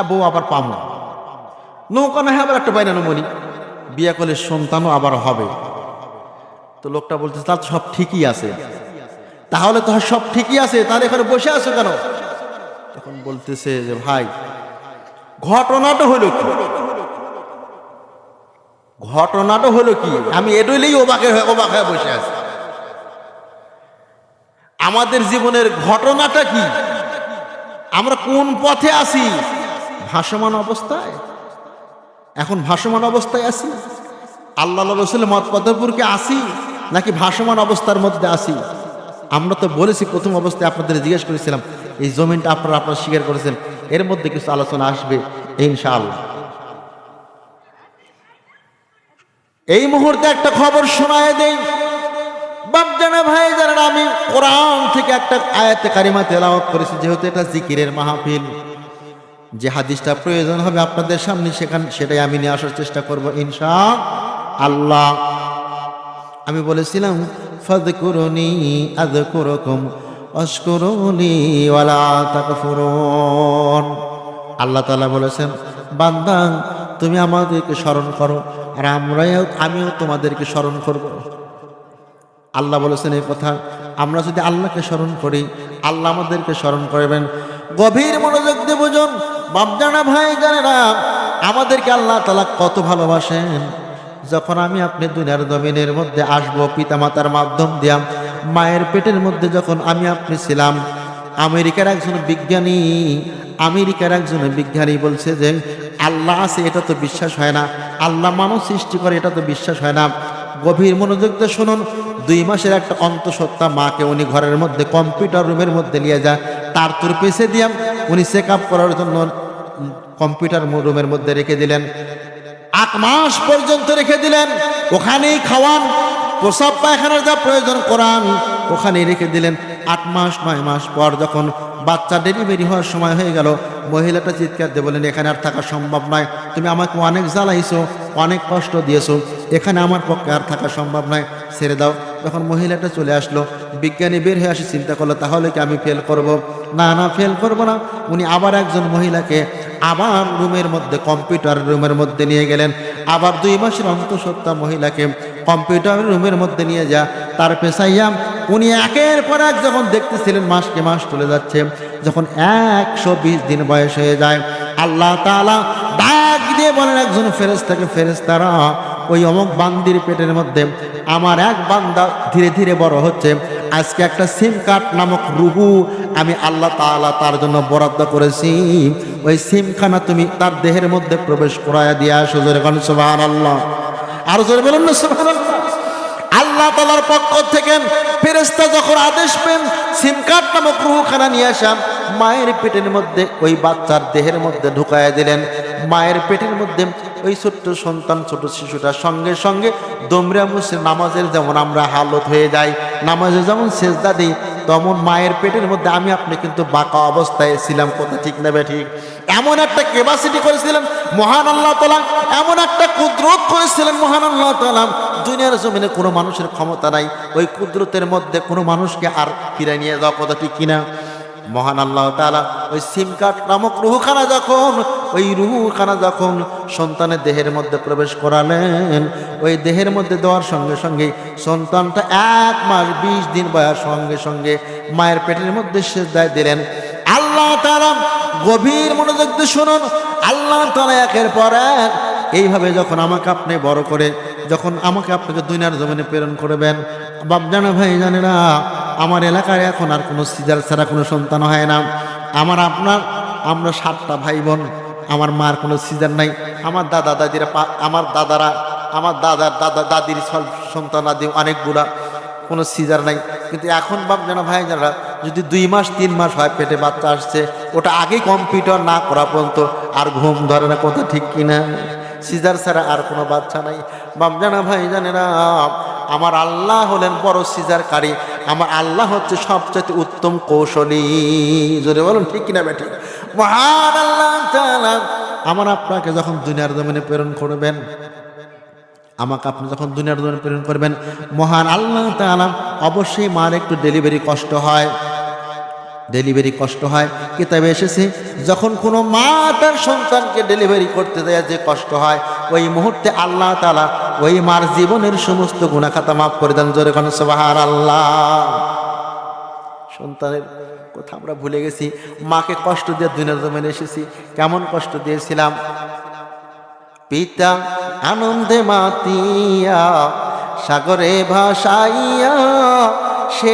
বউ আবার পামো, নৌকা না হয় আবার একটা বাইনানো মনি, বিয়ে করলে সন্তানও আবার হবে। তো লোকটা বলতেছে তার সব ঠিকই আছে। তাহলে তো সব ঠিকই আছে, তাহলে এখানে বসে আছো কেন? তখন বলতেছে যে ভাই, ঘটনাটা হলো কি, ঘটনাটা হলো কি, আমি এডইলেই অবাক হয়ে বসে আছি। আমাদের জীবনের ঘটনাটা কি? আমরা কোন পথে আছি? ভাসমান অবস্থায়, এখন ভাসমান অবস্থায় আছি? আল্লাহ রসুলের মত পথের আসি নাকি ভাসমান অবস্থার মধ্যে আসি? আমরা তো বলেছি প্রথম অবস্থায় আপনাদের জিজ্ঞেস করেছিলাম, এই জমিনটা আপনারা স্বীকার করেছেন, এর মধ্যে কিছু আলোচনা আসবে ইনশাআল্লাহ। এই মুহূর্তে একটা খবর শোনায় দেই বাপজানা ভাই যারা, আমি কোরআন থেকে একটা আয়াতে কারিমা তেলাওয়াত করেছি, যেহেতু এটা জিকিরের মাহফিল, যে হাদিসটা প্রয়োজন হবে আপনাদের সামনে সেটাই আমি নিয়ে আসার চেষ্টা করব ইনশাআল্লাহ। আমি বলেছিলাম ফাযকুরুনি আযকুরুকুম ওয়াশকুরুনি ওয়ালা তাকফুরুন। আল্লাহ তাআলা বলেছেন, বান্দা তুমি আমাদেরকে স্মরণ করো আর আমিও তোমাদেরকে স্মরণ করব। আল্লাহ বলেছেন এই কথা, আমরা যদি আল্লাহকে স্মরণ করি আল্লাহ আমাদেরকে স্মরণ করবেন। গভীর মনোযোগ দিয়ে বুঝুন বাপজানা ভাই জানেরা, আমাদেরকে আল্লাহ তাআলা কত ভালোবাসেন। যখন আমি আপনি দুনিয়ার জমিনের মধ্যে আসবো, পিতামাতার মাধ্যম দিয়া মায়ের পেটের মধ্যে যখন আমি আপনি ছিলাম, আমেরিকার একজন বিজ্ঞানী বলছে যে আল্লাহ আছে, এটা তো বিশ্বাস হয় না, আল্লাহ মানব সৃষ্টি করে, এটা তো বিশ্বাস হয় না। গভীর মনোযোগ দিয়ে শুনুন, 2 মাসের একটা অন্তঃসত্ত্বা মাকে উনি ঘরের মধ্যে কম্পিউটার রুমের মধ্যে নিয়ে যায়, তার তোর পেছে দিয়ে উনি চেক আপ করার জন্য কম্পিউটার রুমের মধ্যে রেখে দিলেন। 8 মাস পর্যন্ত রেখে দিলেন, ওখানেই খাওয়ান, প্রসাব পায়খানার যা প্রয়োজন করান ওখানেই রেখে দিলেন। 8 মাস 9 মাস পর যখন বাচ্চা ডেলিভারি হওয়ার সময় হয়ে গেল, মহিলাটা চিৎকার দিয়ে বলেন, এখানে আর থাকা সম্ভব নয়, তুমি আমাকে অনেক জ্বালাইছো, অনেক কষ্ট দিয়েছো, এখানে আমার পক্ষে আর থাকা সম্ভব নয়, ছেড়ে দাও। যখন মহিলাটা চলে আসলো, বিজ্ঞানী বের হয়ে আসি চিন্তা করলো, তাহলে কি আমি ফেল করব? না, ফেল করব না। উনি আবার একজন মহিলাকে আবার রুমের মধ্যে, কম্পিউটার রুমের মধ্যে নিয়ে গেলেন, আবার 2 মাসের অন্তঃসত্ত্বা মহিলাকে কম্পিউটার রুমের মধ্যে নিয়ে যা তার পেশাইয়া উনি একের পর এক যখন দেখতেছিলেন মাসকে মাস চলে যাচ্ছে, যখন 120 দিন বয়স হয়ে যায়, আল্লাহ তাআলা ডাক দিয়ে বলেন একজন ফেরেশতাকে, ফেরেশতারা ওই অমুক বান্দির পেটের মধ্যে আমার এক বান্দা ধীরে ধীরে বড় হচ্ছে, আজকে একটা সিম কার্ড নামক রুহু আমি আল্লাহ তাআলা তার জন্য বরাদ্দ করেছি, ওই সিমখানা তুমি তার দেহের মধ্যে প্রবেশ করায়া দিয়ে আসো। জোরে বলেন সুবহানাল্লাহ, আর জোরে বলেন না সুবহানাল্লাহ। আল্লাহ তাআলার পক্ষ থেকে ফেরেশতা যখন আদেশ পেন সিম কার্ড নামক রুহখানা নিয়ে আসা মায়ের পেটের মধ্যে ওই বাচ্চার দেহের মধ্যে ঢুকায়া দিলেন। মায়ের পেটের মধ্যে ওই ছোট্ট সন্তান, ছোট শিশুটার সঙ্গে সঙ্গে দমরা মুছে নামাজের যেমন আমরা হালত হয়ে যাই, নামাজে যেমন সেজদা দিই, তেমন মায়ের পেটের মধ্যে আমি আপনি কিন্তু বাঁকা অবস্থায় ছিলাম। কথা ঠিক না ঠিক? এমন একটা ক্যাপাসিটি করেছিলেন মহান আল্লাহ তাআলা, এমন একটা কুদরত করেছিলেন মহান আল্লাহ তাআলা, দুনিয়ার জমিনে কোনো মানুষের ক্ষমতা নাই ওই কুদরতের মধ্যে কোনো মানুষকে আর ফিরে নিয়ে যাওয়া। কথা ঠিক কিনা? মহান আল্লাহ তাআলা ওই সিম কার্ড নামক রুহখানা যখন সন্তানের দেহের মধ্যে প্রবেশ করালেন, ওই দেহের মধ্যে দেওয়ার সঙ্গে সঙ্গে সন্তানটা 1 মাস 20 দিন বয়স সঙ্গে সঙ্গে মায়ের পেটের মধ্যে সেজদায় দিলেন। আল্লাহ তাআলা গভীর মনোযোগ দিয়ে শুনুন, আল্লাহ তাআলা একের পর এক এইভাবে যখন আমাকে আপনি বড় করে, যখন আমাকে আপনাকে দুনিয়ার জমিনে প্রেরণ করবেন, বাপজানা ভাই জানেরা, আমার এলাকায় এখন আর কোনো সিজার ছাড়া কোনো সন্তান হয় না। আমরা 7টা ভাই বোন, আমার মার কোনো সিজার নাই। আমার দাদা দাদিরা, আমার দাদির সন্তান আদি অনেক বুড়া, কোনো সিজার নাই। কিন্তু এখন বাপজানা ভাই জানেরা, যদি 2 মাস 3 মাস হয় পেটে বাচ্চা আসছে, ওটা আগেই কম্পিউটার না করা পর্যন্ত আর ঘুম ধরে না। কথা ঠিক কিনা? সিজার ছাড়া আর কোনো বাচ্চা নাই। বাপজানা ভাই জানেরা, আমার আল্লাহ হলেন বড় সিজারকারী, আমার আল্লাহ হচ্ছে সবচেয়ে উত্তম কৌশলী। জোরে বলুন ঠিক কিনা বেটি? মহান আল্লাহ তাআলা আমার আপনাকে যখন দুনিয়ার জমিনে প্রেরণ করবেন, আমাকে আপনি যখন দুনিয়ার জমিনে প্রেরণ করবেন, মহান আল্লাহ তাআলা অবশ্যই মার একটু ডেলিভারি কষ্ট হয়, ডেলিভারি কষ্ট হয়। কিতাবে এসেছে যখন কোনো মা তার সন্তানকে ডেলিভারি করতে দেয় যে কষ্ট হয়, ওই মুহূর্তে আল্লাহ তাআলা ওই মার জীবনের সমস্ত গুনাহ খাতা মাফ করে দেন। জোরে কোন সুবহানাল্লাহ। সন্তানের কথা আমরা ভুলে গেছি, মাকে কষ্ট দিয়ে দুনিয়ার জমিনে এসেছি, কেমন কষ্ট দিয়েছিলাম। পিতা আনন্দে মাতিয়া সাগরে ভাসাইয়া সে